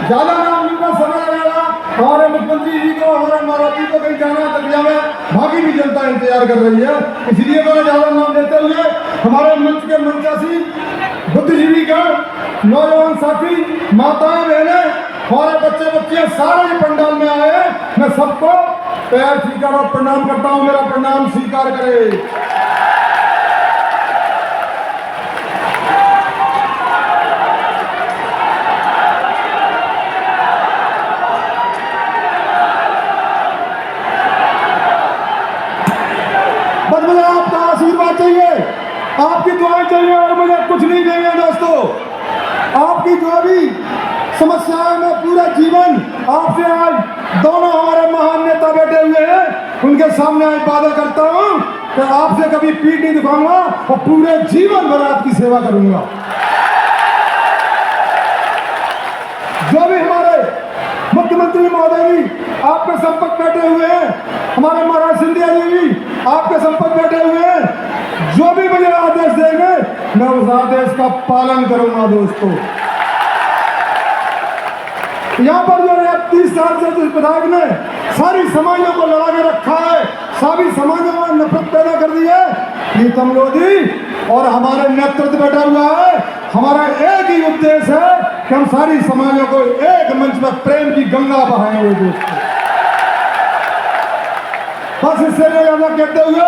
ज्यादा नाम लूंगा, समय लगेगा। हमारे मुख्यमंत्री जी को, हमारे महाराज को कहीं जाना तकिया में भागी भी जनता इंतजार कर रही है। इसलिए मैंने ज्यादा नाम लेते हुए हमारे मंच के मंचासी बुद्धिजीवी का नौजवान साथी, माताएं, बहनें, हमारे बच्चे बच्चियां सारे पंडाल में आए हैं। मैं सबको पैर छूकर और प्रणाम करता हूं। मेरा प्रणाम स्वीकार करे। बस मुझे आपका आशीर्वाद चाहिए, आपकी दुआएं चाहिए और मुझे कुछ नहीं चाहिए दोस्तों। आपकी जो भी समस्याएं, मैं पूरा जीवन आपसे, आज दोनों हमारे महान नेता बैठे हुए हैं, उनके सामने आज वादा करता हूं कि आपसे कभी पीठ नहीं दिखाऊंगा और पूरे जीवन भर आपकी सेवा करूंगा। जो भी हमारे मुख्यमंत्री महोदय जी आपके संपर्क बैठे हुए हैं, हमारे महाराज सिंधिया जी भी आपके संपर्क बैठे हुए हैं, जो भी मुझे आदेश देंगे मैं उस आदेश का पालन करूंगा दोस्तों। यहाँ पर जो है 30 साल से जिस विधायक ने सारी समाजों को लड़ा के रखा है, सभी समाजों में नफरत पैदा कर दी है, प्रीतम लोधी और हमारे नेतृत्व बैठा हुआ है। हमारा एक ही उद्देश्य है कि हम सारी समाजों को एक मंच पर प्रेम की गंगा बहाएंगे दोस्तों। बस इससे ज्यादा कहते हुए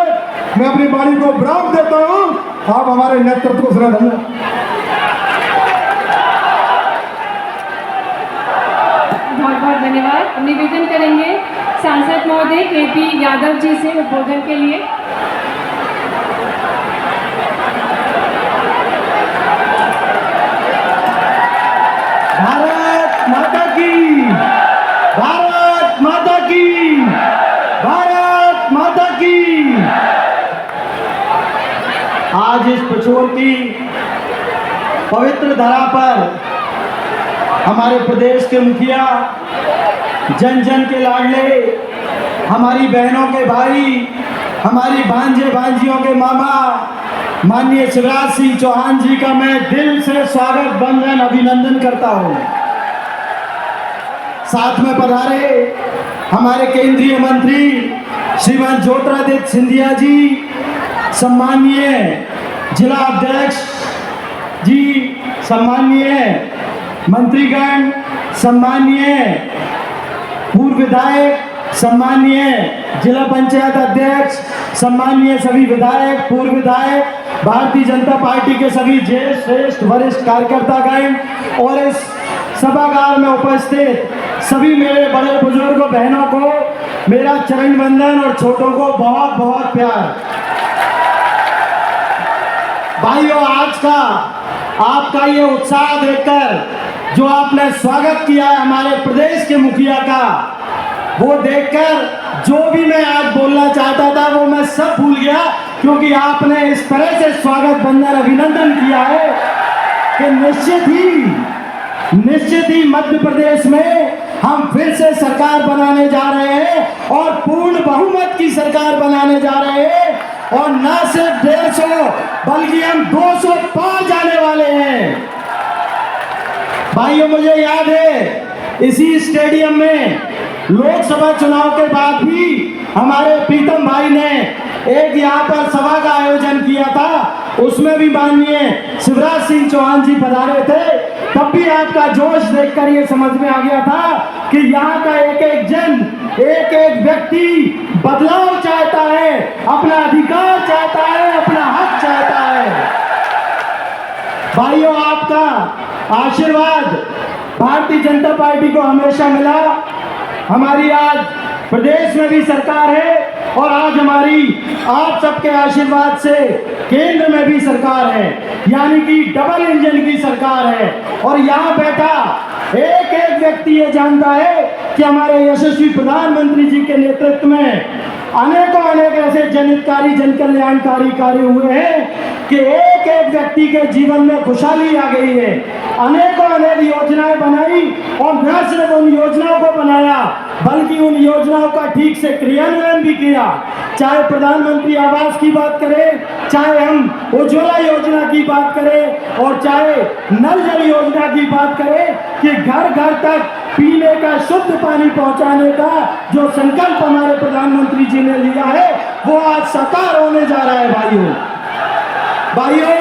मैं अपनी वाणी को विराम देता हूँ। आप हमारे नेतृत्व को श्रद्धा दें। बहुत बहुत धन्यवाद। निवेदन करेंगे सांसद महोदय केपी यादव जी से उद्बोधन के लिए। भारत माता की, भारत माता की, भारत माता की। आज इस पचोर की पवित्र धरा पर हमारे प्रदेश के मुखिया, जन जन के लाडले, हमारी बहनों के भाई, हमारी भांजे भांजियों के मामा माननीय शिवराज सिंह चौहान जी का मैं दिल से स्वागत, वंदन, अभिनंदन करता हूं। साथ में पधारे हमारे केंद्रीय मंत्री श्रीमान ज्योतिरादित्य सिंधिया जी, सम्माननीय जिला अध्यक्ष जी, सम्माननीय मंत्रीगण, सम्माननीय पूर्व विधायक, सम्माननीय जिला पंचायत अध्यक्ष, सम्माननीय सभी विधायक, पूर्व विधायक, भारतीय जनता पार्टी के सभी ज्येष्ठ श्रेष्ठ वरिष्ठ कार्यकर्तागण और इस सभागार में उपस्थित सभी मेरे बड़े बुजुर्ग बहनों को मेरा चरण वंदन और छोटों को बहुत बहुत प्यार। भाइयों, आज का आपका ये उत्साह देखकर, जो आपने स्वागत किया है हमारे प्रदेश के मुखिया का, वो देखकर जो भी मैं आज बोलना चाहता था वो मैं सब भूल गया, क्योंकि आपने इस तरह से स्वागत, वंदन, अभिनंदन किया है कि निश्चित ही मध्य प्रदेश में हम फिर से सरकार बनाने जा रहे हैं और पूर्ण बहुमत की सरकार बनाने जा रहे हैं, और न सिर्फ 150 बल्कि हम 200 पार जाने वाले हैं। भाइयों, मुझे याद है इसी स्टेडियम में लोकसभा चुनाव के बाद भी हमारे प्रीतम भाई ने एक यहाँ पर सभा का आयोजन किया था, उसमें भी माननीय शिवराज सिंह चौहान जी पधारे थे। तब भी आपका जोश देखकर ये समझ में आ गया था कि यहाँ का एक एक जन, एक एक व्यक्ति बदलाव चाहता है, अपना अधिकार चाहता है, अपना हक चाहता है। भाइयों, आपका आशीर्वाद भारतीय जनता पार्टी को हमेशा मिला। हमारी आज प्रदेश में भी सरकार है और आज हमारी आप सबके आशीर्वाद से केंद्र में भी सरकार है, यानी कि डबल इंजन की सरकार है। और यहाँ बैठा एक एक व्यक्ति ये जानता है कि हमारे यशस्वी प्रधानमंत्री जी के नेतृत्व में अनेक ऐसे जनहितकारी, जन कल्याणकारी कार्य हुए हैं कि एक एक व्यक्ति के जीवन में खुशहाली आ गई है। अनेकों अनेक योजनाएं बनाई और न सिर्फ उन योजनाओं को बनाया बल्कि उन योजनाओं का ठीक से क्रियान्वयन भी किया। चाहे प्रधानमंत्री आवास की बात करें, चाहे हम उज्ज्वला योजना की बात करें और चाहे नल जल योजना की बात करें कि घर घर तक पीने का शुद्ध पानी पहुंचाने का जो संकल्प हमारे प्रधानमंत्री जी ने लिया है वो आज साकार होने जा रहा है। भाइयों,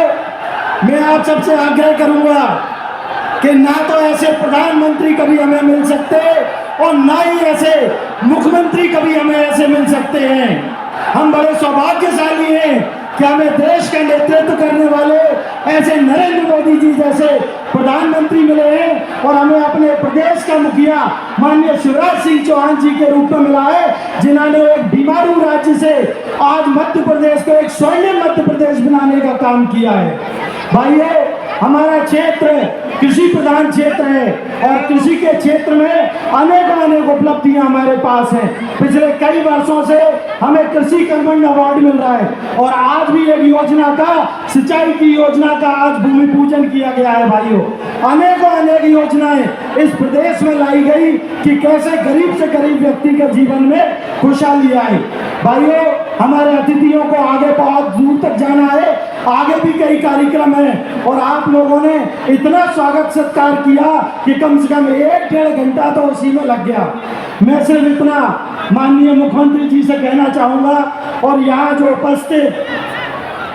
मैं आप सबसे आग्रह करूंगा कि ना तो ऐसे प्रधानमंत्री कभी हमें मिल सकते और ना ही ऐसे मुख्यमंत्री कभी हमें ऐसे मिल सकते हैं। हम बड़े सौभाग्यशाली हैं कि हमें देश का नेतृत्व करने वाले ऐसे नरेंद्र मोदी जी जैसे प्रधानमंत्री मिले हैं और हमें अपने प्रदेश का मुखिया माननीय शिवराज सिंह चौहान जी के रूप में मिला है, जिन्होंने एक बीमारू राज्य से आज मध्य प्रदेश को एक स्वर्णिम मध्य प्रदेश बनाने का काम किया है। भाइयों, हमारा क्षेत्र कृषि प्रधान क्षेत्र है और कृषि के क्षेत्र में अनेक उपलब्धियां हमारे पास हैं। पिछले कई वर्षों से हमें कृषि कर्मण्य अवार्ड मिल रहा है और आज भी एक योजना का, सिंचाई की योजना का आज भूमि पूजन किया गया है। भाइयों, अनेक योजनाएं इस प्रदेश में लाई गई कि कैसे गरीब से गरीब व्यक्ति के जीवन में खुशहाली आए। भाइयों, हमारे अतिथियों को आगे बहुत दूर तक जाना है, आगे भी कई कार्यक्रम हैं और आप लोगों ने इतना स्वागत सत्कार किया कि कम से कम 1-1.5 घंटा तो उसी में लग गया। मैं सिर्फ इतना माननीय मुख्यमंत्री जी से कहना चाहूँगा और यहाँ जो उपस्थित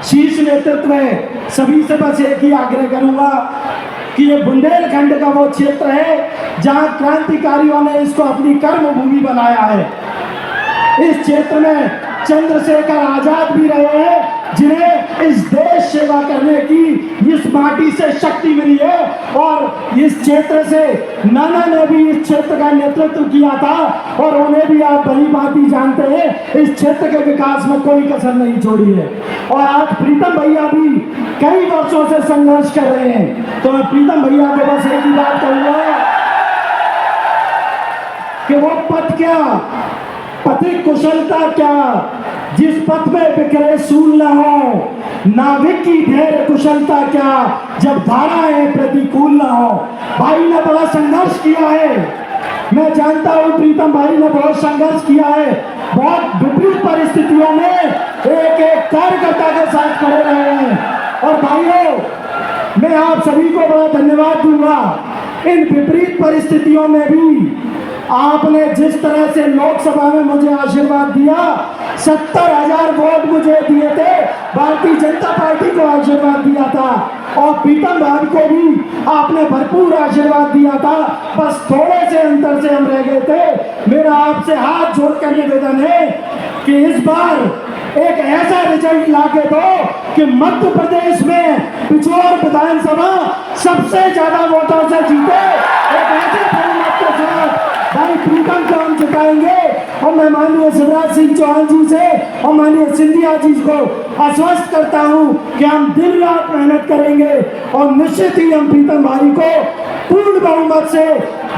शीर्ष नेतृत्व है सभी से बस एक ही आग्रह करूँगा कि ये बुंदेलखंड का वो क्षेत्र है जहाँ क्रांतिकारियों ने इसको अपनी कर्म भूमि बनाया है। इस क्षेत्र में चंद्रशेखर आजाद भी रहे हैं जिन्हें इस देश सेवा करने की इस माटी से शक्ति मिली है और इस क्षेत्र से नाना ने भी इस क्षेत्र का नेतृत्व किया था और उन्हें भी आप भली भांति जानते हैं, इस क्षेत्र के विकास में कोई कसर नहीं छोड़ी है। और आज प्रीतम भैया भी कई वर्षों से संघर्ष कर रहे हैं, तो मैं प्रीतम भैया को बस एक ही बात कहूँगा कि वो पथ क्या, पथिक कुशलता क्या, जिस पथ में बिखरे सूल न हो, नाविक की धैर्य कुशलता क्या, जब धाराएं प्रतिकूल न हो। भाई ने बड़ा संघर्ष किया है, मैं जानता हूँ प्रीतम भाई ने बहुत संघर्ष किया है, बहुत विपरीत परिस्थितियों में एक कार्यकर्ता के साथ खड़े रहे हैं। और भाइयों, मैं आप सभी को बड़ा धन्यवाद दूंगा। इन विपरीत परिस्थितियों में भी आपने जिस तरह से लोकसभा में मुझे आशीर्वाद दिया, 70,000 वोट मुझे दिए थे, भारतीय जनता पार्टी को आशीर्वाद दिया था और प्रीतम भाई को भी आपने भरपूर आशीर्वाद दिया था, बस थोड़े से अंतर से हम रह गए थे। मेरा आपसे हाथ जोड़कर निवेदन है कि इस बार एक ऐसा रिजल्ट लाके दो कि मध्य प्रदेश में पिछोर विधानसभा सबसे ज्यादा वोटों से जीते। एक ऐसे बहुमत के साथ भाई प्रीतम को हम जिताएंगे और मैं माननीय शिवराज सिंह चौहान जी से और माननीय सिंधिया जी को आश्वस्त करता हूं कि हम दिन रात मेहनत करेंगे और निश्चित ही हम प्रीतम भाई को पूर्ण बहुमत से,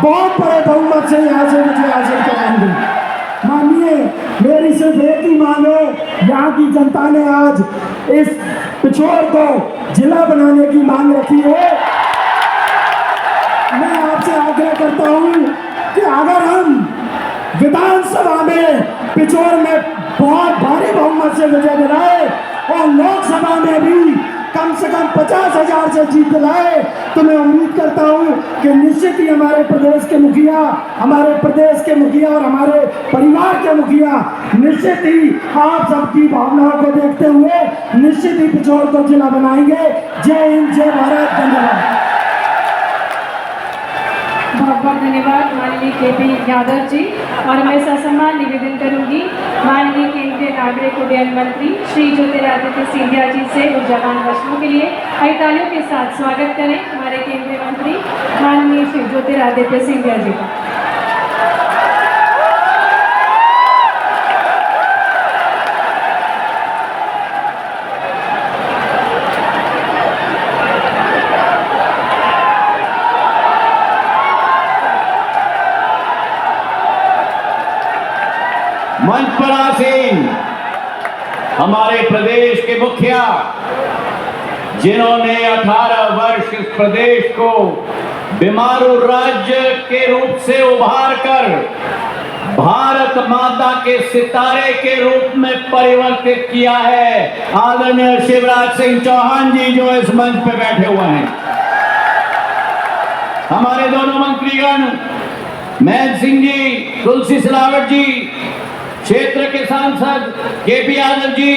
बहुत बड़े बहुमत से यहाँ से विजय हासिल कराएंगे। माननीय, मेरी सिर्फ एक ही मांग है, यहाँ की जनता ने आज इस पिछोर को जिला बनाने की मांग रखी है। मैं आपसे आग्रह करता हूँ कि अगर हम विधानसभा में पिछोर में बहुत भारी बहुमत से विजय दिलाए और लोकसभा में भी कम से कम 50,000 से जीत दिलाए तो मैं उम्मीद करता हूं कि निश्चित ही हमारे प्रदेश के मुखिया और हमारे परिवार के मुखिया निश्चित ही आप सबकी भावनाओं को देखते हुए निश्चित ही पिछोर को जिला बनाएंगे। जय हिंद, जय भारत, धन्यवाद। बहुत बहुत धन्यवाद माननीय केपी यादव जी। और मैं ससम्मान निवेदन करूंगी माननीय केंद्रीय नागरिक उड्डयन मंत्री श्री ज्योतिरादित्य सिंधिया जी से उस जवान वस्तुओं के लिए तालियों के साथ स्वागत करें हमारे केंद्रीय मंत्री माननीय श्री ज्योतिरादित्य सिंधिया जी का। मंच पर आसीन हमारे प्रदेश के मुखिया जिन्होंने 18 वर्ष इस प्रदेश को बीमारू राज्य के रूप से उभार कर भारत माता के सितारे के रूप में परिवर्तित किया है। आदरणीय शिवराज सिंह चौहान जी जो इस मंच पे बैठे हुए हैं, हमारे दोनों मंत्रीगण महंत सिंह जी, तुलसी सिलावट जी, क्षेत्र के सांसद केपी यादव जी,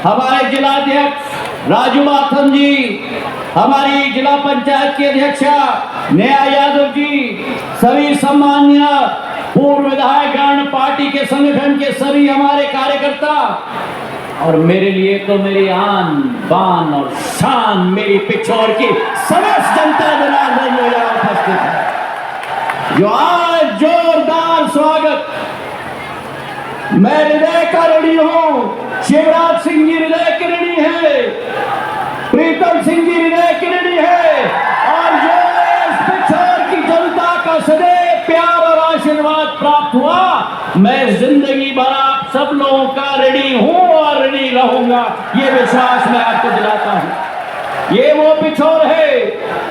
हमारे जिलाध्यक्ष राजू माथन जी, हमारी जिला पंचायत की अध्यक्षा नेहा यादव जी, सभी सम्मान्य पूर्व विधायकगण, पार्टी के संगठन के सभी हमारे कार्यकर्ता, और मेरे लिए तो मेरी आन बान और शान मेरी पिछोर की समस्त जनता जनार्दन जो यहाँ उपस्थित है, जो आज जोरदार स्वागत। मैं हृदय का ऋणी हूं, शिवराज सिंह जी हृदय के ऋणी है, प्रीतम सिंह जी हृदय के ऋणी है, और जो इस पिछोर की जनता का सदैव प्यार और आशीर्वाद प्राप्त हुआ, मैं जिंदगी भर आप सब लोगों का ऋणी हूं और ऋणी रहूंगा, ये विश्वास मैं आपको दिलाता हूं। ये वो पिछोर है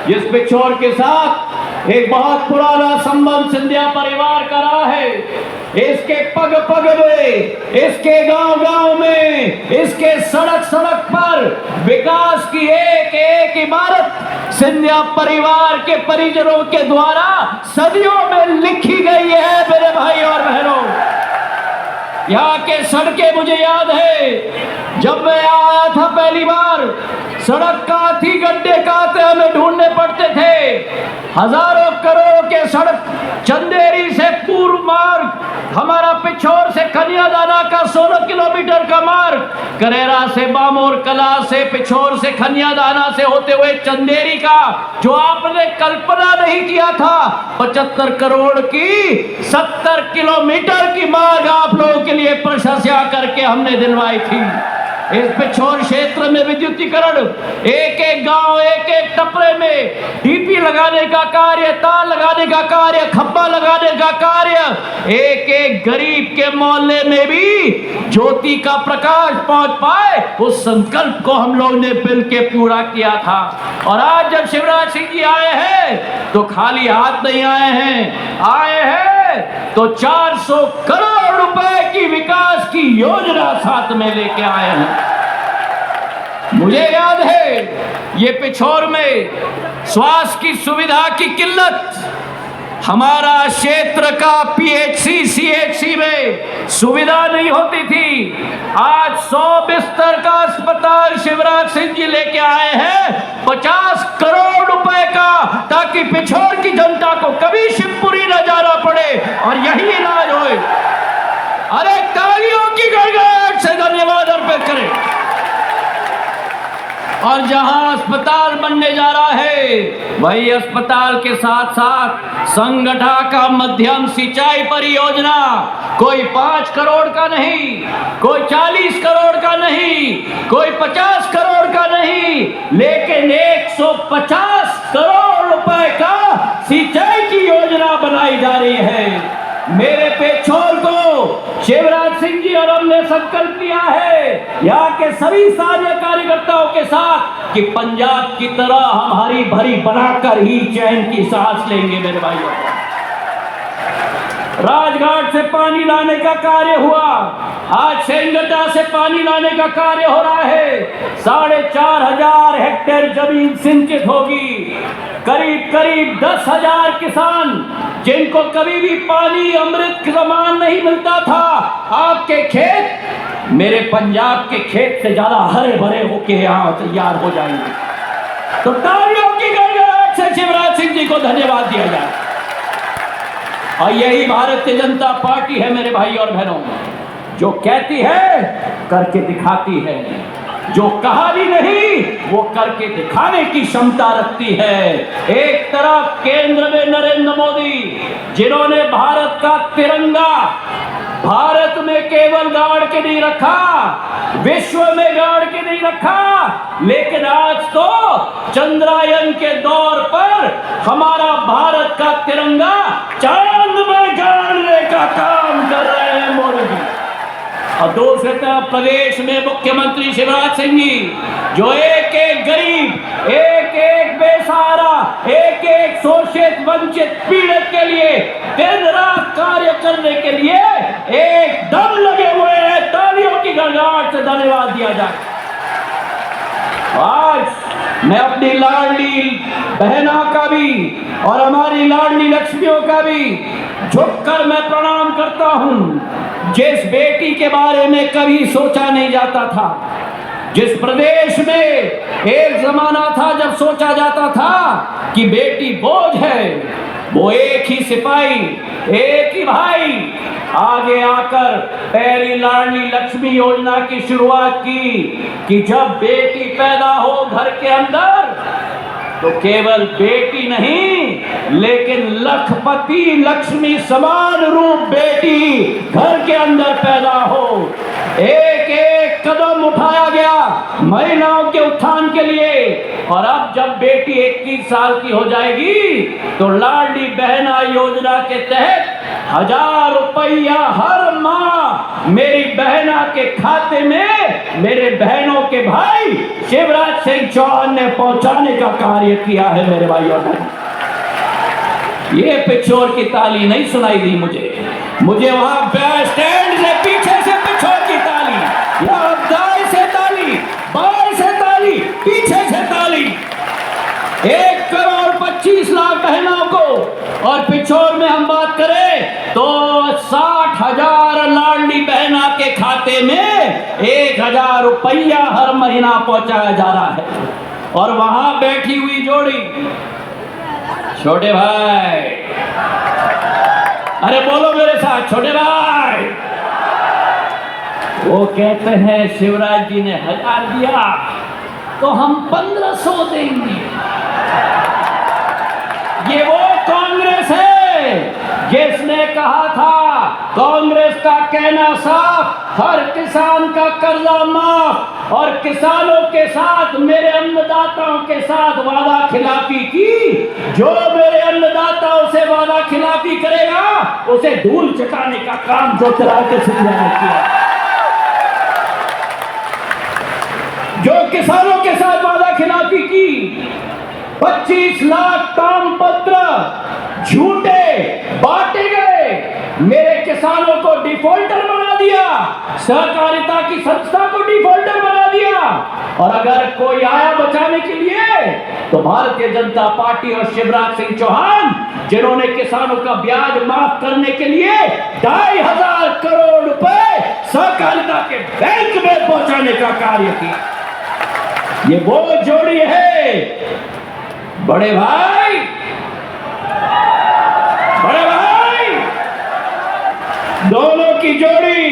जिस पिछोर के साथ एक बहुत पुराना संबंध सिंधिया परिवार का रहा है। इसके पग पग में, इसके गांव गांव में, इसके सड़क सड़क पर विकास की एक एक इमारत सिंधिया परिवार के परिजनों के द्वारा सदियों में लिखी गई है। मेरे भाई और बहनों, यहाँ के सड़कें मुझे याद है, जब मैं आया था पहली बार, सड़क का थी, गड्ढे का थे, हमें ढूंढने पड़ते थे। हजारों करोड़ के सड़क, चंदेरी से पूर्व मार्ग, हमारा पिछोर से कन्यादाना का 16 किलोमीटर का मार्ग, करेरा से बामोर कला से, पिछोर से कन्यादाना से होते हुए चंदेरी का, जो आपने कल्पना नहीं किया था, 75 करोड़ की 70 किलोमीटर की मार्ग आप लोगों के लिए प्रशंसा करके हमने दिलवाई थी। इस पिछोर क्षेत्र में विद्युतीकरण, एक एक गांव, एक एक टपरे में डीपी लगाने का कार्य, तार लगाने का कार्य, खंभा लगाने का कार्य, एक एक गरीब के मोहल्ले में भी ज्योति का प्रकाश पहुंच पाए, उस संकल्प को हम लोग ने मिल के पूरा किया था। और आज जब शिवराज सिंह जी आए हैं तो खाली हाथ नहीं आए हैं, आए हैं तो 400 करोड़ रुपए की विकास की योजना साथ में लेके आए हैं। मुझे याद है ये पिछोर में स्वास्थ्य की सुविधा की किल्लत, हमारा क्षेत्र का पीएचसी सीएचसी में सुविधा नहीं होती थी। आज 100 बिस्तर का अस्पताल शिवराज सिंह जी लेके आए हैं, 50 करोड़ रुपए का, ताकि पिछोर की जनता को कभी शिवपुरी न जाना पड़े और यही इलाज होए। अरे तालियों की गड़गड़ाहट से धन्यवाद अर्पित करें। और जहां अस्पताल बनने जा रहा है, वही अस्पताल के साथ साथ संगठा का मध्यम सिंचाई परियोजना, कोई 5 करोड़ का नहीं, कोई 40 करोड़ का नहीं, कोई 50 करोड़ का नहीं, लेकिन 150 करोड़ रुपए का सिंचाई की योजना बनाई जा रही है। मेरे पिछोर को शिवराज सिंह जी और हमने संकल्प लिया है यहाँ के सभी साझा कार्यकर्ताओं के साथ कि पंजाब की तरह हम हरी भरी बनाकर ही चैन की सांस लेंगे। मेरे भाइयों, राजघाट से पानी लाने का कार्य हुआ, आज सेंगटा से पानी लाने का कार्य हो रहा है। 4,500 हेक्टेयर जमीन सिंचित होगी। करीब करीब 10,000 किसान जिनको कभी भी पानी अमृत के समान नहीं मिलता था, आपके खेत मेरे पंजाब के खेत से ज्यादा हरे भरे होके यहाँ तैयार हो जाएंगे। तो तालियों की गड़गड़ाहट से शिवराज सिंह जी को धन्यवाद दिया जाए। और यही भारतीय जनता पार्टी है मेरे भाई और बहनों, जो कहती है करके दिखाती है, जो कहानी नहीं वो करके दिखाने की क्षमता रखती है। एक तरफ केंद्र में नरेंद्र मोदी, जिन्होंने भारत का तिरंगा भारत में केवल गाड़ के नहीं रखा, विश्व में गाड़ के नहीं रखा, लेकिन आज तो चंद्रयान के दौर पर हमारा भारत का तिरंगा चांद में गाड़ने का काम कर रहे हैं मोदी जी। और दूसरी तरफ प्रदेश में मुख्यमंत्री शिवराज सिंह जी, जो एक एक एक गरीब, एक एक बेसहारा, एक एक शोषित वंचित पीड़ित के लिए दिन रात कार्य करने के लिए एकदम लगे हुए हैं। तालियों की गड़गड़ाहट से धन्यवाद दिया जाए। आज मैं अपनी लाडली बहना का भी और हमारी लाडली लक्ष्मियों का भी झुककर मैं प्रणाम करता हूं। जिस बेटी के बारे में कभी सोचा नहीं जाता था, जिस प्रदेश में एक जमाना था जब सोचा जाता था कि बेटी बोझ है, वो एक ही सिपाही, एक ही भाई आगे आकर पहली लाडली लक्ष्मी योजना की शुरुआत की कि जब बेटी पैदा हो घर के अंदर तो केवल बेटी नहीं लेकिन लखपति लक्ष्मी समान रूप बेटी घर के अंदर पैदा हो। एक एक कदम उठाया गया महिलाओं के उत्थान के लिए। और अब जब बेटी 21 साल की हो जाएगी तो लाडली बहना योजना के तहत 1000 रुपया हर माह मेरी बहना के खाते में मेरे बहनों के भाई शिवराज सिंह चौहान ने पहुंचाने का कार्य किया है। मेरे भाइयों ने ये पिछोर की ताली नहीं सुनाई दी मुझे वहां बस स्टैंड से पीछे से पिछोर की ताली, या दाएं से ताली, बाएं से ताली, पीछे से ताली। 1,25,00,000 बहनों को, और पिछोर में हम बात करें तो 60,000 लाडली बहना के खाते में 1,000 रुपया हर महीना पहुंचाया जा रहा है। और वहां बैठी हुई जोड़ी छोटे भाई, अरे बोलो मेरे साथ, छोटे भाई, वो कहते हैं शिवराज जी ने 1000 दिया तो हम 1500 देंगे। ये वो कांग्रेस है जिसने कहा था, कांग्रेस का कहना साफ, हर किसान का कर्जा माफ, और किसानों के साथ मेरे अन्नदाताओं के साथ वादा खिलाफी की। जो मेरे अन्नदाताओं से वादा खिलाफी करेगा उसे धूल चटाने का काम ज्योतिरादित्य सिंधिया ने किया। जो किसानों के साथ वादा खिलाफी की, 25 लाख काम पत्र झूठे बांटे गए, मेरे किसानों को डिफॉल्टर बना दिया, सहकारिता की संस्था को डिफॉल्टर बना दिया। और अगर कोई आया बचाने के लिए तो भारतीय जनता पार्टी और शिवराज सिंह चौहान, जिन्होंने किसानों का ब्याज माफ करने के लिए 2,500 करोड़ रुपए सहकारिता के बैंक में पहुंचाने का कार्य किया। ये वो जोड़ी है बड़े भाई, बड़े भाई, दोनों की जोड़ी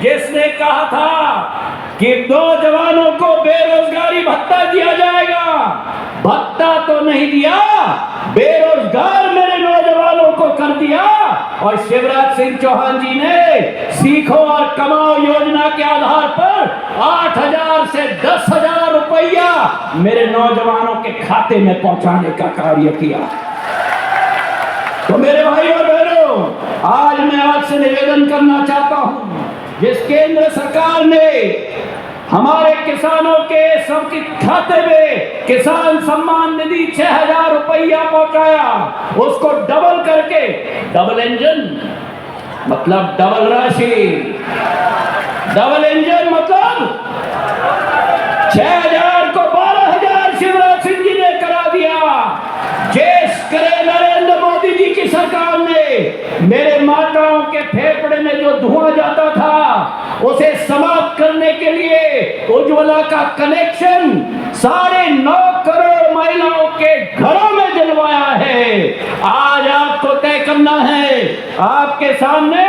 जिसने कहा था कि नौजवानों को बेरोजगारी भत्ता दिया जाएगा। भत्ता तो नहीं दिया, बेरोजगार मेरे नौजवानों को कर दिया। और शिवराज सिंह चौहान जी ने सीखो और कमाओ योजना के आधार पर 8,000 से 10,000 रुपया मेरे नौजवानों के खाते में पहुंचाने का कार्य किया। तो मेरे भाइयों और बहनों, आज मैं आपसे निवेदन करना चाहता हूं, जिस केंद्र सरकार ने हमारे किसानों के सबके खाते में किसान सम्मान निधि 6,000 रुपया पहुंचाया, उसको डबल करके, डबल इंजन मतलब डबल राशि, डबल इंजन मतलब 6,000 को 12,000 शिवराज सिंह जी ने करा दिया। जिस करे नरेंद्र मोदी जी की सरकार ने मेरे माताओं के फेफड़े में जो धुआं जाता था उसे समाप्त करने के लिए उज्ज्वला का कनेक्शन 9.5 करोड़ महिलाओं के घरों में दिलवाया है। आज आपको तय करना है, आपके सामने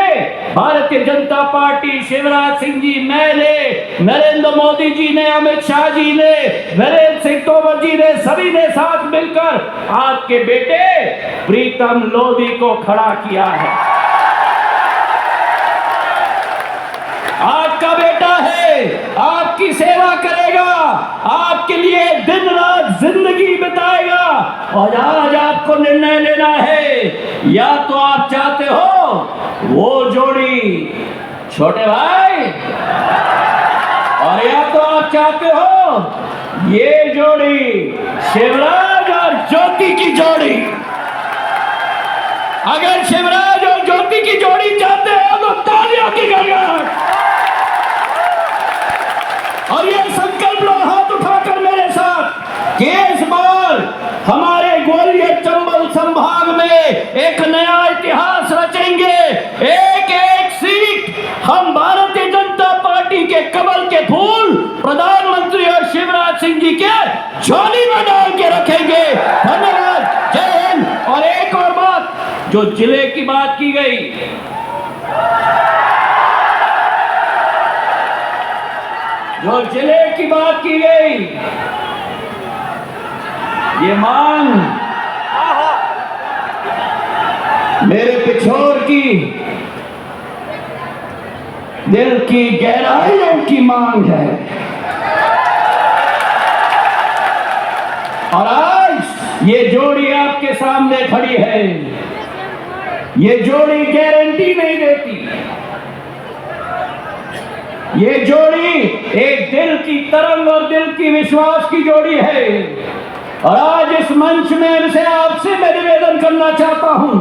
भारतीय जनता पार्टी, शिवराज सिंह जी, मैंने, नरेंद्र मोदी जी ने, अमित शाह जी ने, नरेंद्र सिंह तोमर जी ने, सभी ने साथ मिलकर आपके बेटे प्रीतम लोधी को खड़ा किया है। आपका बेटा है, आपकी सेवा करेगा, आपके लिए दिन रात जिंदगी बिताएगा। और आज आपको निर्णय लेना है, या तो आप चाहते हो वो जोड़ी छोटे भाई, और या तो आप चाहते हो ये जोड़ी शिवराज और ज्योति की जोड़ी। अगर शिवराज और ज्योति की जोड़ी चाहते हो तो तालियों की गड़गड़ाहट। और ये संकल्प लो हाथ उठाकर मेरे साथ कि इस बार हमारे ग्वालियर चंबल संभाग में एक नया इतिहास रचेंगे। एक एक सीट हम भारतीय जनता पार्टी के कमल के फूल प्रधानमंत्री और शिवराज सिंह जी के झोली में डाल के रखेंगे। धन्यवाद, जय हिंद। और एक और बात, जो जिले की बात की गई, जो जिले की बात की गई, ये मांग मेरे पिछोर की दिल की गहराइयों की मांग है। और आज ये जोड़ी आपके सामने खड़ी है। ये जोड़ी गारंटी नहीं देती, ये जोड़ी एक दिल की तरंग और दिल की विश्वास की जोड़ी है। और आज इस मंच में से आपसे मैं निवेदन करना चाहता हूं,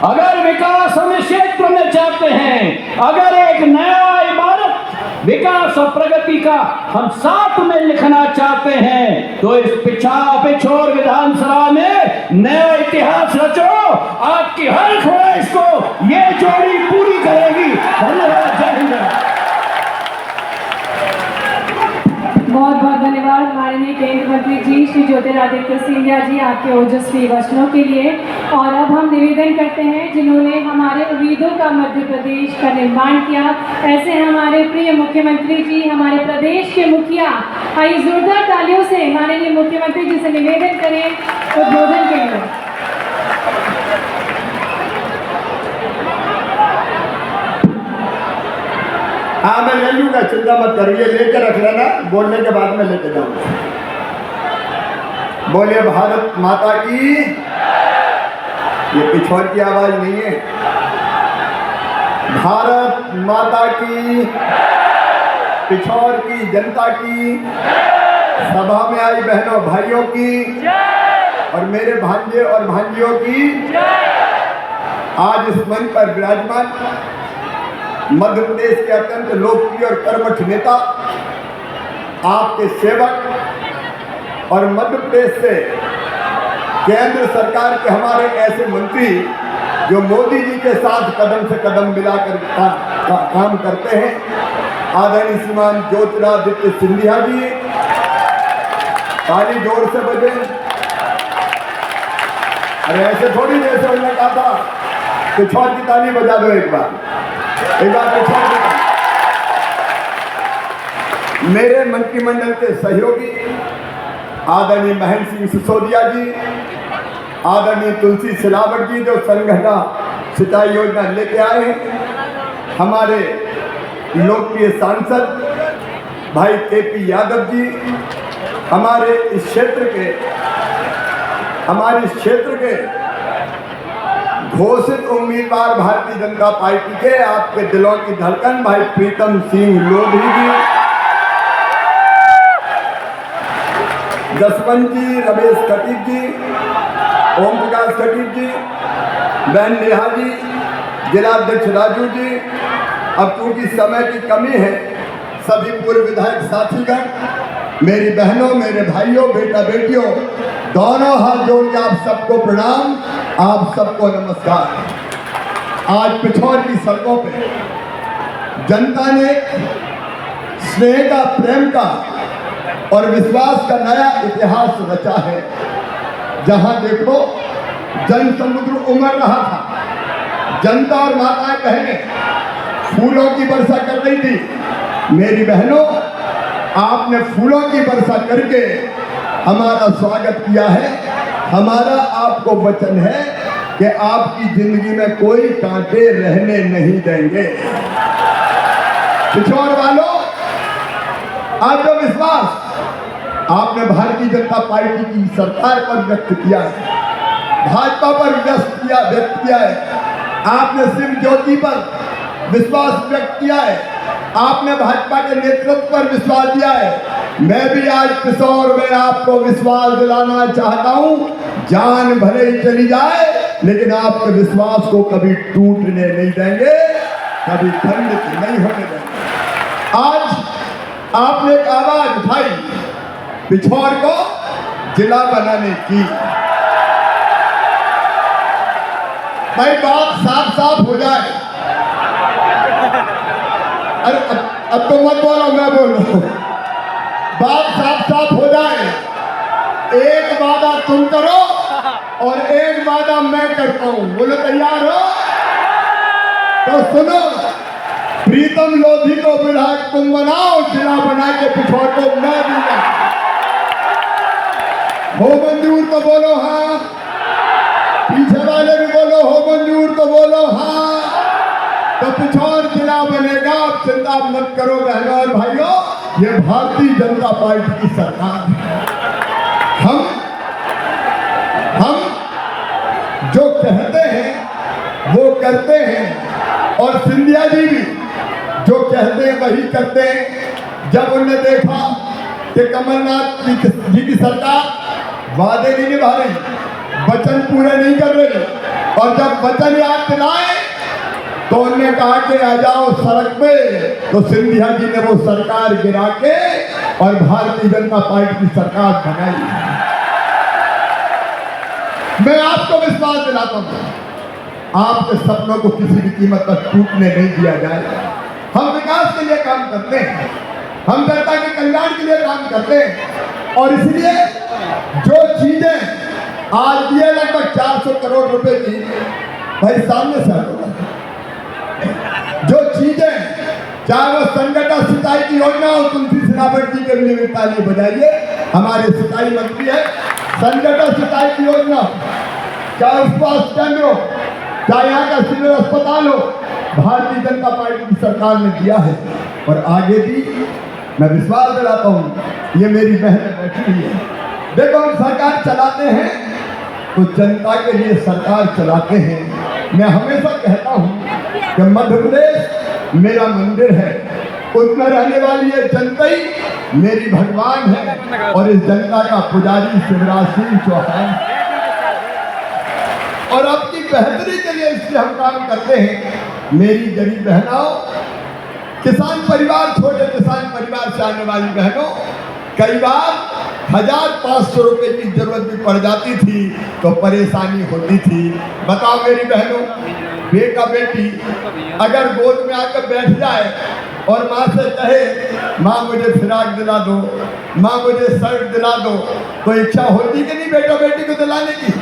अगर विकास हम इस क्षेत्र में चाहते हैं, अगर एक नया इमारत विकास और प्रगति का हम साथ में लिखना चाहते हैं, तो इस पिछोर विधानसभा में नया इतिहास रचो। आपकी हर ख्वाहिश को ये जोड़ी पूरी करेगी। धन्यवाद, जय हिंद। बहुत बहुत धन्यवाद माननीय केंद्रीय मंत्री जी श्री ज्योतिरादित्य सिंधिया जी, आपके ओजस्वी वचनों के लिए। और अब हम निवेदन करते हैं, जिन्होंने हमारे उम्मीदों का मध्य प्रदेश का निर्माण किया, ऐसे हमारे प्रिय मुख्यमंत्री जी, हमारे प्रदेश के मुखिया। आइए जोरदार तालियों से माननीय मुख्यमंत्री जी से निवेदन करें उद्बोधन के लिए। हाँ, मैं ले लूंगा, चिंता मत करिए, लेकर रख लेना, बोलने के बाद में लेके जाऊंगा। बोलिए भारत माता की। ये पिछोर की आवाज नहीं है, भारत माता की, पिछोर की जनता की, सभा में आई बहनों भाइयों की और मेरे भांजे और भांजियों की। आज इस मंच पर विराजमान मध्य प्रदेश के अत्यंत लोकप्रिय और कर्मठ नेता, आपके सेवक और मध्य प्रदेश से केंद्र सरकार के हमारे ऐसे मंत्री जो मोदी जी के साथ कदम से कदम मिलाकर काम करते हैं, आदरणीय श्रीमान ज्योतिरादित्य सिंधिया जी। ताली जोर से बजे। अरे ऐसे थोड़ी देर से उन्होंने कहा था, पिछोर की ताली बजा दो एक बार। मेरे मंत्रिमंडल के सहयोगी आदरणीय महेंद्र सिंह सिसोदिया जी, आदरणीय तुलसी सिलावट जी जो संगठन सिंचाई योजना लेके आए हैं, हमारे लोकप्रिय सांसद भाई केपी यादव जी, हमारे इस क्षेत्र के घोषित उम्मीदवार भारतीय जनता पार्टी के आपके दिलों की धड़कन भाई प्रीतम सिंह लोधी जी, जसवंत जी, रमेश खटीक जी, ओम प्रकाश खटीक जी, बहन नेहा जी, जिलाध्यक्ष राजू जी। अब चूंकि समय की कमी है, सभी पूर्व विधायक साथीगण, मेरी बहनों, मेरे भाइयों, बेटा बेटियों, दोनों हाथ जोड़ के आप सबको प्रणाम, आप सबको नमस्कार। आज पिछोर की सड़कों पे जनता ने स्नेह का, प्रेम का और विश्वास का नया इतिहास रचा है। जहां देखो जन समुद्र उमड़ रहा था, जनता और माताएं बहनें फूलों की वर्षा कर रही थी। मेरी बहनों, आपने फूलों की वर्षा करके हमारा स्वागत किया है। हमारा आपको वचन है कि आपकी जिंदगी में कोई कांटे रहने नहीं देंगे। पिछोर वालों, आज जो विश्वास आपने भारतीय जनता पार्टी की सरकार पर व्यक्त किया है, भाजपा पर व्यक्त किया है, आपने शिव ज्योति पर विश्वास व्यक्त किया है, आपने भाजपा के नेतृत्व पर विश्वास दिया है, मैं भी आज पिसौर में आपको विश्वास दिलाना चाहता हूं, जान भले ही चली जाए लेकिन आपके विश्वास को कभी टूटने नहीं देंगे, कभी खंडित नहीं होने देंगे। आज आपने एक आवाज उठाई पिछौर को जिला बनाने की। भाई बात साफ साफ हो जाए। अरे अब तो मत बोलो, मैं बोलो। बात साफ साफ हो जाए। एक वादा तुम करो और एक वादा मैं करता हूं। बोलो तैयार हो? तो सुनो, प्रीतम लोधी को विधायक तुम बनाओ, जिला बना के पिछौर को मैं दूंगा। हो मंजूर तो बोलो हाँ, पीछे वाले भी बोलो हो मंजूर तो बोलो हाँ। तो पिछौर जिला बनेगा। आप चिंता मत करो बहनों और भाइयों, ये भारतीय जनता पार्टी की सरकार है। हम जो कहते हैं वो करते हैं, और सिंधिया जी भी जो कहते हैं वही करते हैं। जब उन्होंने देखा कि कमलनाथ जी की सरकार वादे नहीं निभा रही, वचन पूरे नहीं कर रही, और जब वचन याद दिलाए तो उन्होंने कहा कि आ जाओ सड़क पे, तो सिंधिया जी ने वो सरकार गिरा के और भारतीय जनता पार्टी की सरकार बनाई। मैं आपको विश्वास दिलाता हूं, आपके सपनों को किसी भी कीमत पर टूटने नहीं दिया जाएगा। हम विकास के लिए काम करते हैं, हम जनता के कल्याण के लिए काम करते हैं, और इसलिए जो चीजें आज ये लगभग 400 करोड़ रुपए की, भाई सामने से होगा, जो चीजें चाहे वो संगठन सिंचाई की योजना हो, तुलसी सिलावट जी के लिए ताली बजाइए, हमारे सिंचाई मंत्री है। संगठन सिंचाई की योजना, चाहे उपस्वास्थ्य केंद्र हो, चाहे यहाँ का सिविल अस्पताल हो, भारतीय जनता पार्टी की सरकार ने दिया है। और आगे भी मैं विश्वास दिलाता हूँ, ये मेरी बहन बैठी हुई है। देखो, हम सरकार चलाते हैं तो जनता के लिए सरकार चलाते हैं। मैं हमेशा कहता हूँ कि मध्य प्रदेश मेरा मंदिर है, उसमें रहने वाली ये जनता ही मेरी भगवान है, और इस जनता का पुजारी शिवराज सिंह चौहान। और आपकी बेहतरी के लिए इसलिए हम काम करते हैं। मेरी गरीब बहनों, किसान परिवार, छोटे किसान परिवार से आने वाली बहनों, कई बार 1500 रुपए की जरूरत भी पड़ जाती थी तो परेशानी होती थी। बताओ मेरी बहनों, बेटा बेटी अगर गोद में आकर बैठ जाए और माँ से कहे माँ मुझे फिराक दिला दो, माँ मुझे शर्ट दिला दो, तो इच्छा होती कि नहीं बेटा बेटी को दिलाने की?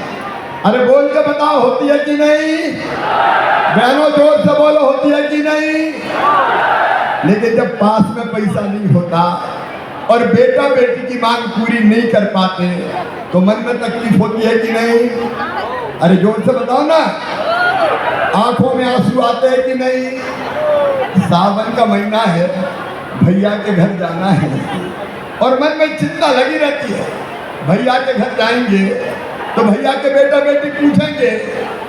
अरे बोल के बताओ, होती है कि नहीं? बहनों जोर से बोलो, होती है कि नहीं? लेकिन जब पास में पैसा नहीं होता और बेटा बेटी की मांग पूरी नहीं कर पाते तो मन में तकलीफ होती है कि नहीं? अरे जोर से बताओ ना, आंखों में आंसू आते हैं कि नहीं? सावन का महीना है, भैया के घर जाना है और मन में चिंता लगी रहती है। भैया के घर जाएंगे तो भैया के बेटा बेटी पूछेंगे,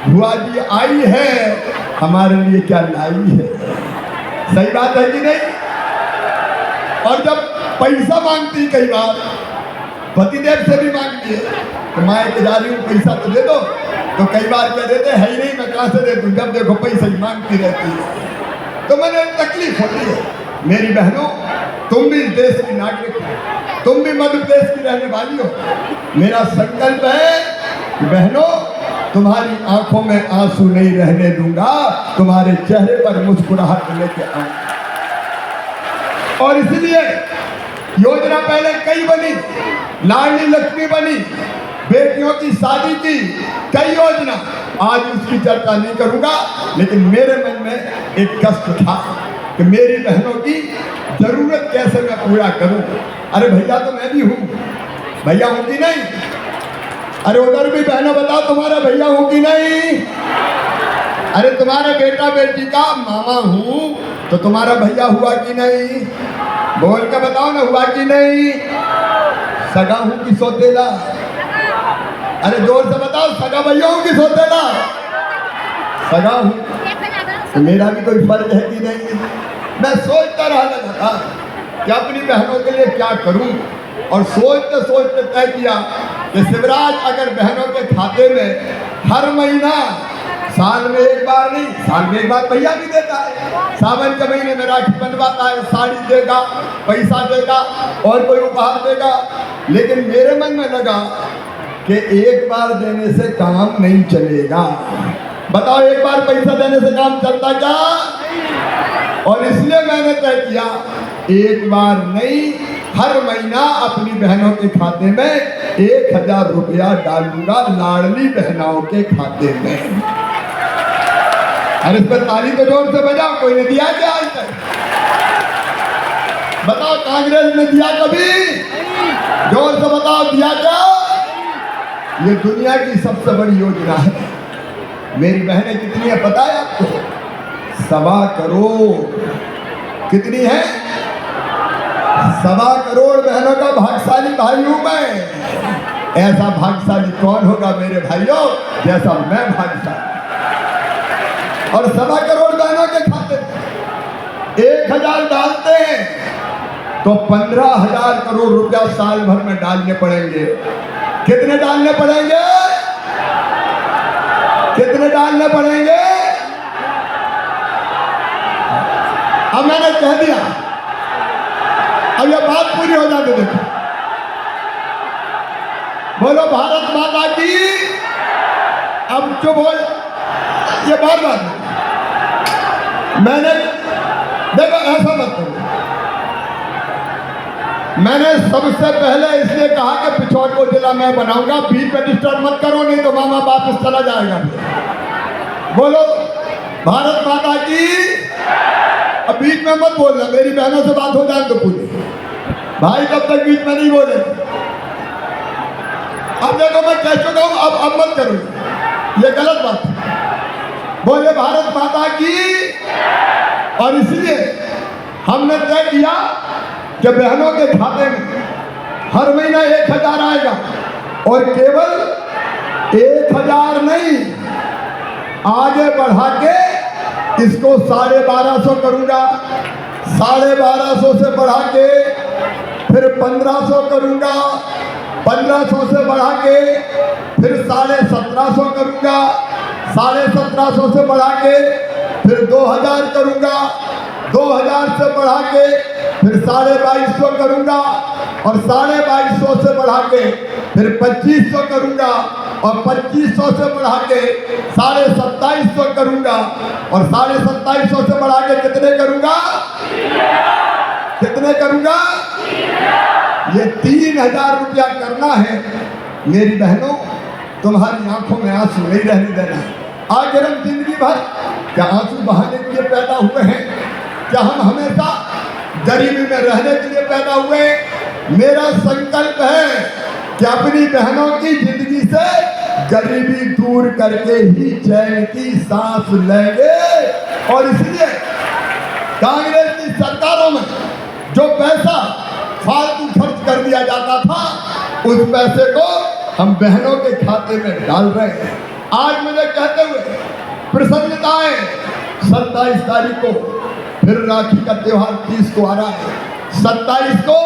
बुआ जी आई है, हमारे लिए क्या लाई है? सही बात है कि नहीं? और जब पैसा मांगती, कई बार पतिदेव से भी मांगती है, तो माँ के जा रही हूँ पैसा तो दे दो, तो कई बार कह देते है ही नहीं, मैं कहाँ से दे दूँ, जब देखो पैसा ही मांगती रहती है, तो मैंने तकलीफ होती है। मेरी बहनों, तुम भी इस देश की नागरिक हो, तुम भी मध्य प्रदेश की रहने वाली हो। मेरा संकल्प है कि बहनों, तुम्हारी आंखों में आंसू नहीं रहने दूंगा, तुम्हारे चेहरे पर मुस्कुराहट लेके आऊंगा। और इसलिए योजना पहले कई बनी, लाडली लक्ष्मी बनी, बेटियों की शादी की कई योजना, आज उसकी चर्चा नहीं करूंगा, लेकिन मेरे मन में एक कष्ट था कि मेरी बहनों की जरूरत कैसे मैं पूरा करूं। अरे भैया तो मैं भी हूं, भैया हूं कि नहीं? अरे उधर भी बहनों बताओ, तुम्हारा भैया हूं कि नहीं? अरे तुम्हारे बेटा बेटी का मामा हूं, तो तुम्हारा भैया हुआ कि नहीं? बोल के बताओ ना, हुआ कि नहीं? सगा हूं कि सौतेला? अरे जोर से बताओ, सगा भैया हूं कि सौतेला? सगा हूं। तो मेरा भी कोई फर्क है कि नहीं? मैं सोचता रहा था कि अपनी बहनों के लिए क्या करूं, और सोचते सोचते तय किया कि शिवराज अगर बहनों के खाते में हर महीना, साल में एक बार नहीं, साल में एक बार भैया भी देता है, सावन के महीने में राखी बंधवाता है, साड़ी देगा, पैसा देगा और कोई उपहार देगा, लेकिन मेरे मन में लगा कि एक बार देने से काम नहीं चलेगा। बताओ, एक बार पैसा देने से काम चलता क्या? और इसलिए मैंने तय किया एक बार नहीं, हर महीना अपनी बहनों के खाते में 1000 रुपया डालूंगा, लाडली बहनों के खाते में। और इस पर ताली तो जोर से बजाओ, कोई ने दिया क्या आज तक? बताओ, कांग्रेस ने दिया कभी? जोर से बताओ, दिया क्या? ये दुनिया की सबसे बड़ी योजना है। मेरी बहनें कितनी है पता है आपको? 1.25 करोड़। कितनी है? 1.25 करोड़ बहनों का भाग्यशाली भाई हूं मैं। ऐसा भाग्यशाली कौन होगा मेरे भाइयों जैसा मैं भाग्यशाली। और 1.25 करोड़ बहनों के खाते 1000 डालते हैं तो 15,000 करोड़ रुपया साल भर में डालने पड़ेंगे। कितने डालने पड़ेंगे? कितने डालने पड़ेंगे? अब मैंने कह दिया, अब ये बात पूरी हो जाती। देखो, बोलो भारत माता की। अब चुप हो, ये बात मैंने, देखो ऐसा मत करो। मैंने सबसे पहले इसलिए कहा कि पिछौर को जिला मैं बनाऊंगा, बीच में डिस्टर्ब मत करो, नहीं तो मामा वापस चला जाएगा। बोलो भारत माता की। अब बीच में मत बोलना, मेरी बहनों से बात हो जाए तो पूरी। भाई तब तक बीच में नहीं बोले। अब देखो मैं कह चुका हूं, अब मत करो, ये गलत बात है। बोले भारत माता की। और इसलिए हमने तय किया कि बहनों के खाते में हर महीना 1000 आएगा, और केवल 1000 नहीं, आगे बढ़ा के इसको 1250 करूंगा, 1250 से बढ़ा के फिर 1500 करूंगा, 1500 से बढ़ा के फिर 1750 करूंगा, 1750 से बढ़ा के फिर 2000 करूंगा, 2000 से बढ़ा के फिर 2250 करूंगा, और 2250 से बढ़ा के फिर 2500 करूंगा, और 2500 से बढ़ा के 2750 करूंगा, और 2750 से बढ़ा के कितने करूंगा? कितने करूंगा? ये 3000 रुपया करना है। मेरी बहनों, तुम्हारी आंखों में आंसू नहीं रहने देना। आखिर हम जिंदगी भर क्या आंसू बहाने के लिए पैदा हुए हैं? क्या हम हमेशा गरीबी में रहने के लिए पैदा हुए? मेरा संकल्प है कि अपनी बहनों की जिंदगी से गरीबी दूर करके ही चैन की सांस लेंगे। और इसलिए कांग्रेस की सरकारों में जो पैसा फालतू खर्च कर दिया जाता था, उस पैसे को हम बहनों के खाते में डाल रहे हैं। आज मुझे कहते हुए प्रसन्नता है, 27 तारीख को फिर राखी का त्योहार 30 को आ रहा है। 27 को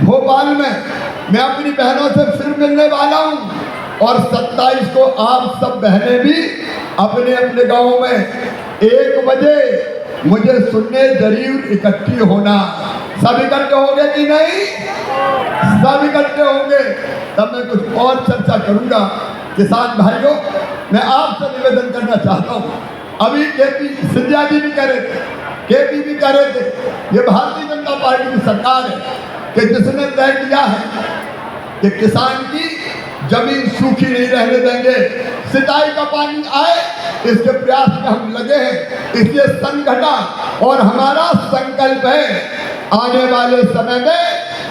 भोपाल में मैं अपनी बहनों से फिर मिलने वाला हूं, और 27 को आप सब बहनें भी अपने अपने गांवों में 1 बजे मुझे सुनने जरूर इकट्ठी होना। सब इकट्ठे होंगे कि नहीं? सब इकट्ठे होंगे, तब मैं कुछ और चर्चा करूंगा। किसान भाइयों, मैं आपसे निवेदन करना चाहता हूं, अभी केपी सिंधिया जी भी कह रहे थे, केपी भी कह रहे थे, ये भारतीय जनता पार्टी की सरकार है कि जिसने तय किया है कि किसान की जमीन सूखी नहीं रहने देंगे, सिंचाई का पानी आए, इसके प्रयास में हम लगे हैं। इसलिए संगठन और हमारा संकल्प है, आने वाले समय में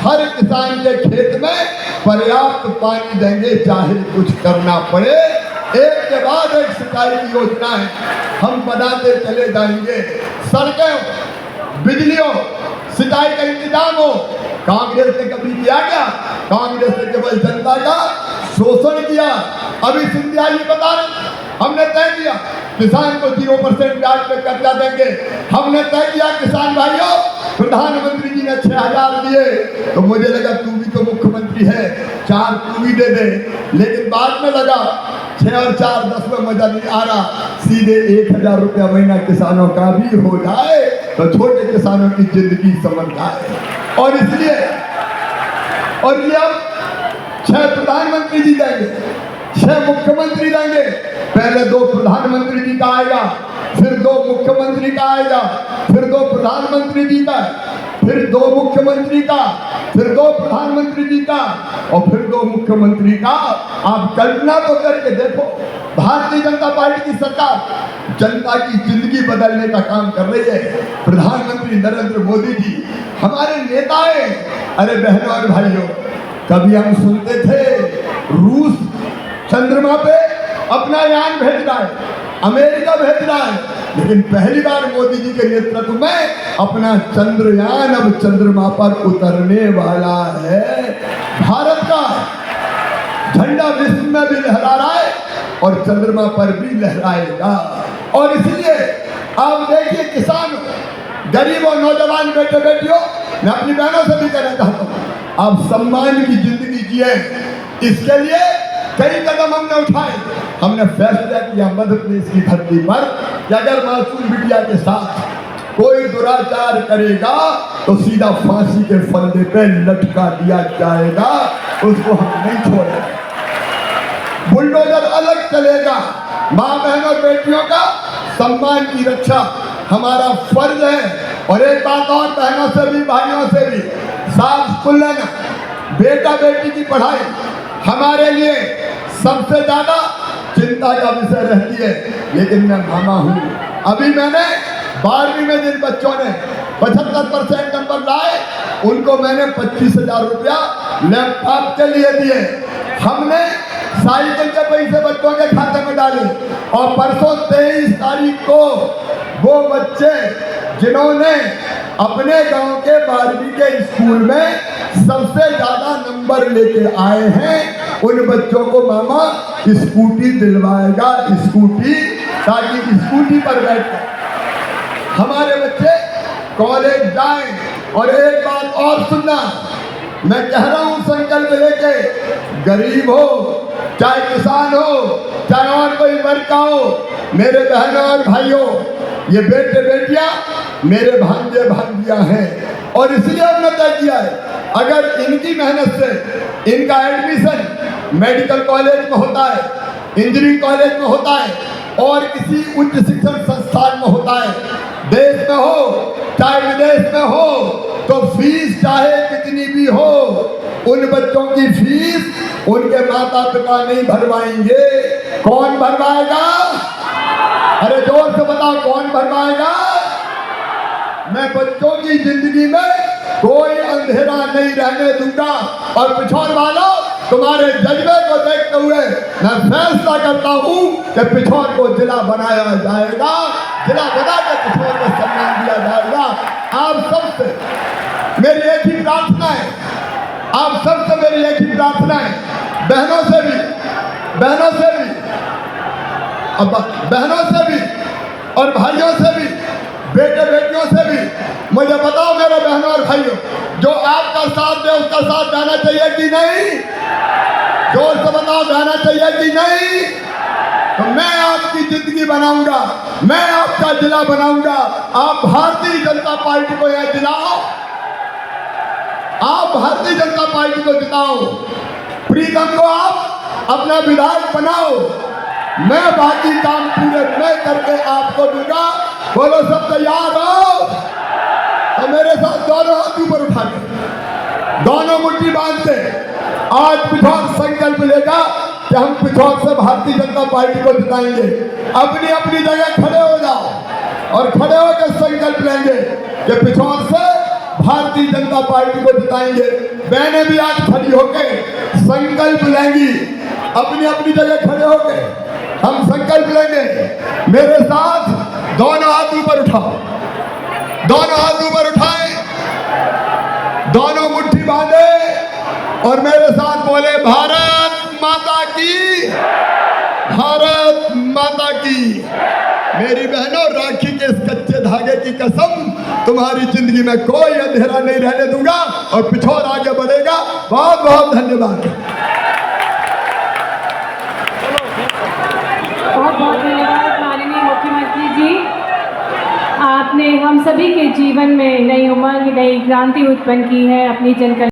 हर किसान के खेत में पर्याप्त पानी देंगे, चाहे कुछ करना पड़े। एक के बाद एक सिंचाई की योजना है, हम बनाते चले जाएंगे। सड़कें, बिजलियों, सिंचाई का इंतजाम हो। कांग्रेस ने कभी किया क्या? कांग्रेस ने केवल जनता का शोषण किया। अभी सिंधिया जी बता रहे, हमने तय किया किसान को 0% ब्याज पे कर्जा देंगे। हमने तय किया किसान भाइयों, प्रधानमंत्री जी ने मैंने 6,000 दिए तो मुझे लगा तू भी तो मुख्यमंत्री है, 4 तू भी दे दे। लेकिन बाद में लगा 6 और 4 10 में मजा नहीं आ रहा, सीधे 1,000 रुपया महीना किसानों का भी हो जाए तो छोटे किसानों की जिंदगी संभल जाए। और इसलिए ये अब 6 प्रधानमंत्री जी देंगे, 6 मुख्यमंत्री देंगे। पहले 2 प्रधानमंत्री जी का आएगा, फिर 2 मुख्यमंत्री का आएगा, फिर 2 प्रधानमंत्री जी का, फिर 2 मुख्यमंत्री का, फिर 2 प्रधानमंत्री जी का और फिर 2 मुख्यमंत्री का। आप कल्पना तो करके देखो, भारतीय जनता पार्टी की सरकार जनता की जिंदगी बदलने का काम कर रही है। प्रधानमंत्री नरेंद्र मोदी जी हमारे नेता हैं। अरे बहनों और भाइयों, कभी हम सुनते थे रूस चंद्रमा पे अपना यान भेज रहा है, अमेरिका भेज रहा है, लेकिन पहली बार मोदी जी के नेतृत्व में अपना चंद्रयान अब चंद्रमा पर उतरने वाला है। भारत का झंडा विश्व में भी लहरा रहा है और चंद्रमा पर भी लहराएगा। और इसलिए आप देखिए, किसान, गरीब और नौजवान बेटे बेटियों, मैं अपनी बहनों से भी कहना चाहता हूँ, आप सम्मान की जिंदगी जिए। इसके लिए कई कदम हमने उठाए। हमने फैसला किया मध्य प्रदेश की धरती पर कि अगर मासूम बिटिया के साथ कोई दुराचार करेगा तो सीधा फांसी के फंदे पे लटका दिया जाएगा, उसको हम नहीं छोड़ेंगे। बुलडोजर अलग चलेगा। माँ बहनों और बेटियों का सम्मान की रक्षा हमारा फर्ज है। और एक बात और, बहनों से भी भाइयों से भी साफ खुल लेना, बेटा बेटी की पढ़ाई हमारे लिए सबसे ज्यादा चिंता का विषय रहती है। लेकिन मैं मामा हूँ, अभी मैंने 12वीं में जिन बच्चों ने 75% नंबर लाए उनको मैंने 25,000 रुपया लैपटॉप के लिए दिए। हमने साइकिल के पैसे बच्चों के खाते में डाले। और परसों 23 तारीख को वो बच्चे जिन्होंने अपने गांव के 12वीं के स्कूल में सबसे ज्यादा नंबर लेके आए हैं, उन बच्चों को मामा स्कूटी दिलवाएगा, स्कूटी, ताकि स्कूटी पर बैठकर हमारे बच्चे कॉलेज जाएं। और एक बात और सुनना, मैं कह रहा हूं संकल्प लेके, गरीब हो चाहे किसान हो चाहे और कोई वर्ग का हो, मेरे बहनों और भाइयों, ये बेटे बेटियां मेरे भांजे भांजियां हैं। और इसलिए हमने तय किया है, अगर इनकी मेहनत से इनका एडमिशन मेडिकल कॉलेज में होता है, इंजीनियरिंग कॉलेज में होता है और किसी उच्च शिक्षण संस्थान में होता है, देश में हो चाहे विदेश में हो, तो फीस चाहे कितनी भी हो, उन बच्चों की फीस उनके माता पिता नहीं भरवाएंगे। कौन भरवाएगा? अरे जोर से बताओ, कौन भरवाएगा? मैं बच्चों की जिंदगी में कोई अंधेरा नहीं रहने दूंगा। और पिछोर वालों, तुम्हारे जज्बे को देखते हुए मैं फैसला करता हूं कि पिछोर को जिला बनाया जाएगा, जिला बना के पिछोर को सम्मान दिया जाएगा। आप सबसे मेरी एक ही प्रार्थना है, आप सबसे मेरी एक ही प्रार्थना है, बहनों से भी और भाइयों से भी, बेटे बेटियों से भी, मुझे बताओ मेरे बहनों और भाइयों, जो आपका साथ दे उसका साथ जाना चाहिए कि नहीं? जोर से बताओ, जाना चाहिए कि नहीं? तो मैं आपकी जिंदगी बनाऊंगा, मैं आपका जिला बनाऊंगा। आप भारतीय जनता पार्टी को यह जिलाओ, आप भारतीय जनता पार्टी को जिताओ, प्रीतम को आप अपना विधायक बनाओ, मैं बाकी काम पूरे मैं करके आपको दूंगा। बोलो सब तैयार हो? तो मेरे साथ दोनों हाथ ऊपर उठा के, दोनों मुट्ठी बांधते आज पिछोर संकल्प लेगा कि हम पिछोर से भारतीय जनता पार्टी को जिताएंगे। अपनी अपनी जगह खड़े हो जाओ और खड़े होकर संकल्प लेंगे कि पिछोर से भारतीय जनता पार्टी को जिताएंगे। बहनें भी आज खड़ी होकर संकल्प लेंगी, अपनी अपनी जगह खड़े होकर हम संकल्प लेंगे। मेरे साथ दोनों हाथ ऊपर उठाओ, दोनों हाथ ऊपर उठाएं, दोनों मुट्ठी बांधे और मेरे साथ बोले, भारत माता की, भारत माता की। मेरी बहनों, राखी के इस कच्चे धागे की कसम, तुम्हारी जिंदगी में कोई अंधेरा नहीं रहने दूंगा और पिछोर आगे बढ़ेगा। बहुत बहुत धन्यवाद। बहुत बहुत धन्यवाद माननीय मुख्यमंत्री जी। आपने हम सभी के जीवन में नई उमंग, नई क्रांति उत्पन्न की है अपनी जनकल्याण